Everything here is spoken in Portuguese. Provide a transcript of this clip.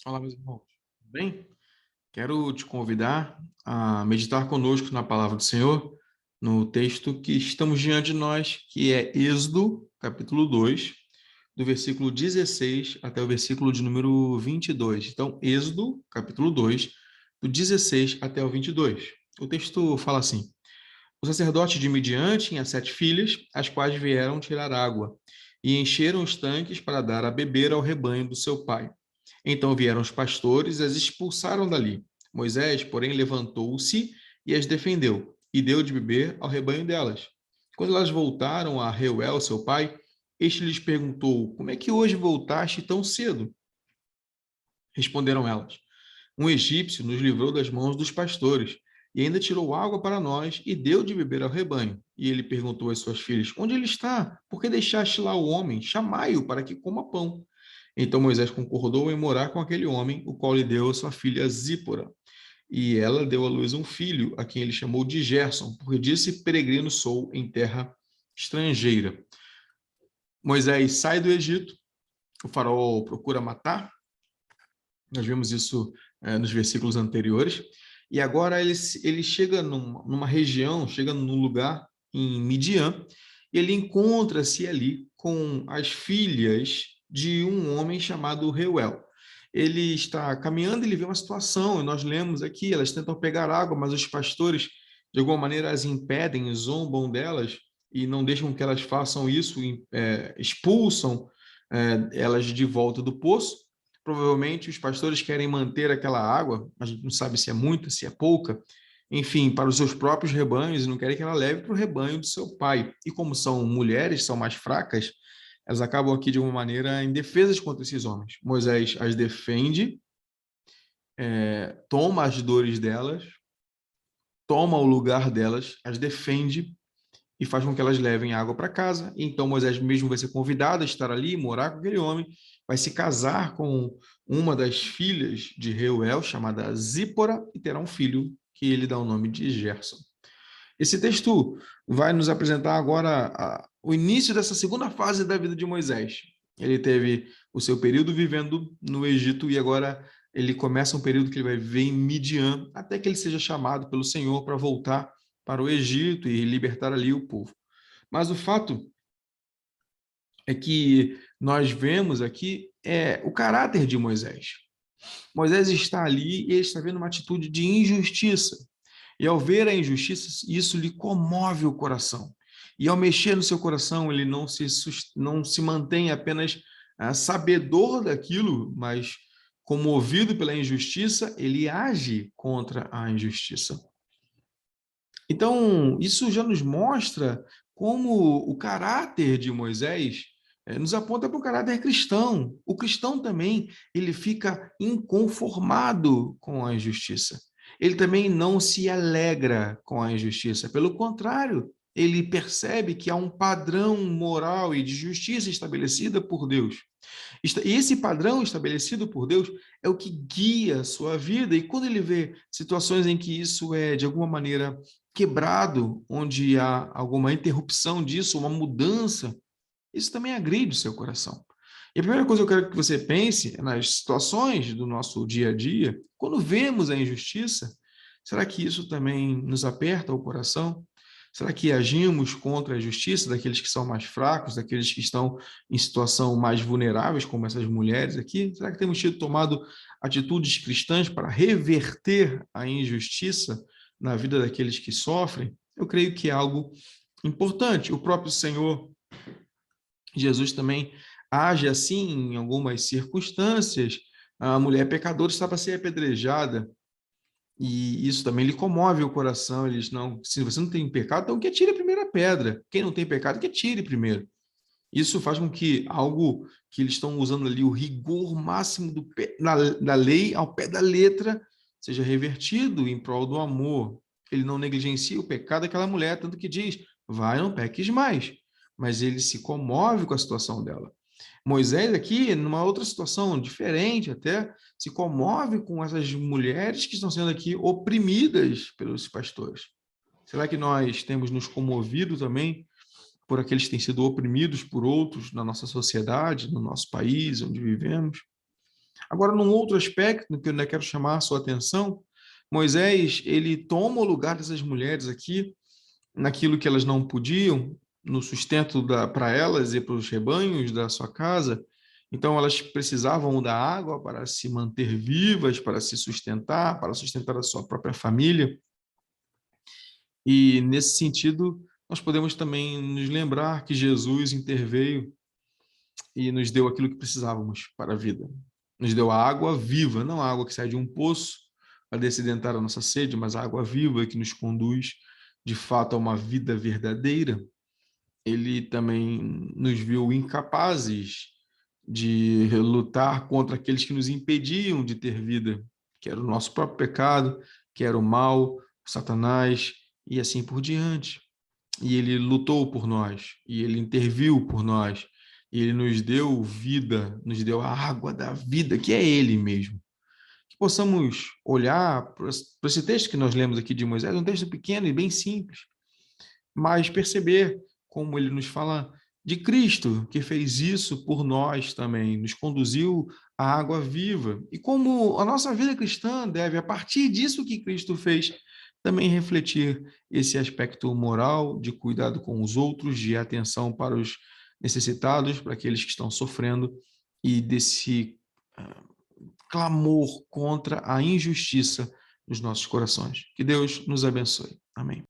Olá, meus irmãos. Tudo bem? Quero te convidar a meditar conosco na palavra do Senhor, no texto que estamos diante de nós, que é Êxodo, capítulo 2, do versículo 16 até o versículo de número 22. Então, Êxodo, capítulo 2, do 16 até o 22. O texto fala assim: O sacerdote de Midian tinha 7 filhas, as quais vieram tirar água, e encheram os tanques para dar a beber ao rebanho do seu pai. Então vieram os pastores e as expulsaram dali. Moisés, porém, levantou-se e as defendeu, e deu de beber ao rebanho delas. Quando elas voltaram a Reuel, seu pai, este lhes perguntou: Como é que hoje voltaste tão cedo? Responderam elas: Um egípcio nos livrou das mãos dos pastores, e ainda tirou água para nós e deu de beber ao rebanho. E ele perguntou às suas filhas: Onde ele está? Por que deixaste lá o homem? Chamai-o para que coma pão. Então Moisés concordou em morar com aquele homem, o qual lhe deu a sua filha Zípora. E ela deu à luz um filho, a quem ele chamou de Gerson, porque disse: Peregrino sou em terra estrangeira. Moisés sai do Egito, o faraó procura matar, nós vimos isso nos versículos anteriores, e agora ele chega numa região, chega num lugar em Midian, e ele encontra-se ali com as filhas de um homem chamado Reuel. Ele está caminhando, ele vê uma situação, e nós lemos aqui, elas tentam pegar água, mas os pastores, de alguma maneira, as impedem, zombam delas, e não deixam que elas façam isso, expulsam elas de volta do poço. Provavelmente os pastores querem manter aquela água, a gente não sabe se é muita, se é pouca, enfim, para os seus próprios rebanhos, e não querem que ela leve para o rebanho do seu pai. E como são mulheres, são mais fracas, elas acabam aqui de uma maneira indefesas contra esses homens. Moisés as defende, toma as dores delas, toma o lugar delas, as defende e faz com que elas levem água para casa. Então Moisés mesmo vai ser convidado a estar ali, morar com aquele homem, vai se casar com uma das filhas de Reuel, chamada Zípora, e terá um filho que ele dá o nome de Gerson. Esse texto vai nos apresentar agora o início dessa segunda fase da vida de Moisés. Ele teve o seu período vivendo no Egito e agora ele começa um período que ele vai viver em Midian, até que ele seja chamado pelo Senhor para voltar para o Egito e libertar ali o povo. Mas o fato é que nós vemos aqui o caráter de Moisés. Moisés está ali e ele está vendo uma atitude de injustiça. E ao ver a injustiça, isso lhe comove o coração. E ao mexer no seu coração, ele não se mantém apenas sabedor daquilo, mas comovido pela injustiça, ele age contra a injustiça. Então, isso já nos mostra como o caráter de Moisés nos aponta para o caráter cristão. O cristão também, ele fica inconformado com a injustiça. Ele também não se alegra com a injustiça. Pelo contrário, ele percebe que há um padrão moral e de justiça estabelecida por Deus. E esse padrão estabelecido por Deus é o que guia a sua vida. E quando ele vê situações em que isso é, de alguma maneira, quebrado, onde há alguma interrupção disso, uma mudança, isso também agride o seu coração. E a primeira coisa que eu quero que você pense é nas situações do nosso dia a dia, quando vemos a injustiça, será que isso também nos aperta o coração? Será que agimos contra a justiça daqueles que são mais fracos, daqueles que estão em situação mais vulneráveis, como essas mulheres aqui? Será que temos tomado atitudes cristãs para reverter a injustiça na vida daqueles que sofrem? Eu creio que é algo importante. O próprio Senhor Jesus também age assim em algumas circunstâncias. A mulher pecadora está para ser apedrejada, e isso também lhe comove o coração. Ele diz: não, se você não tem pecado, então que atire a primeira pedra. Quem não tem pecado, que atire primeiro. Isso faz com que algo que eles estão usando ali, o rigor máximo da lei, ao pé da letra, seja revertido em prol do amor. Ele não negligencia o pecado daquela mulher, tanto que diz: vai, não peques mais. Mas ele se comove com a situação dela. Moisés aqui, numa outra situação diferente até, se comove com essas mulheres que estão sendo aqui oprimidas pelos pastores. Será que nós temos nos comovido também por aqueles que têm sido oprimidos por outros na nossa sociedade, no nosso país, onde vivemos? Agora, num outro aspecto, no que eu ainda quero chamar a sua atenção, Moisés, ele toma o lugar dessas mulheres aqui, naquilo que elas não podiam, no sustento para elas e para os rebanhos da sua casa. Então, elas precisavam da água para se manter vivas, para se sustentar, para sustentar a sua própria família. E, nesse sentido, nós podemos também nos lembrar que Jesus interveio e nos deu aquilo que precisávamos para a vida. Nos deu a água viva, não a água que sai de um poço para descidentar a nossa sede, mas a água viva que nos conduz, de fato, a uma vida verdadeira. Ele também nos viu incapazes de lutar contra aqueles que nos impediam de ter vida, que era o nosso próprio pecado, que era o mal, o Satanás e assim por diante. E ele lutou por nós, e ele interviu por nós, e ele nos deu vida, nos deu a água da vida, que é ele mesmo. Que possamos olhar para esse texto que nós lemos aqui de Moisés, um texto pequeno e bem simples, mas perceber como ele nos fala de Cristo, que fez isso por nós também, nos conduziu à água viva, e como a nossa vida cristã deve, a partir disso que Cristo fez, também refletir esse aspecto moral de cuidado com os outros, de atenção para os necessitados, para aqueles que estão sofrendo, e desse clamor contra a injustiça nos nossos corações. Que Deus nos abençoe. Amém.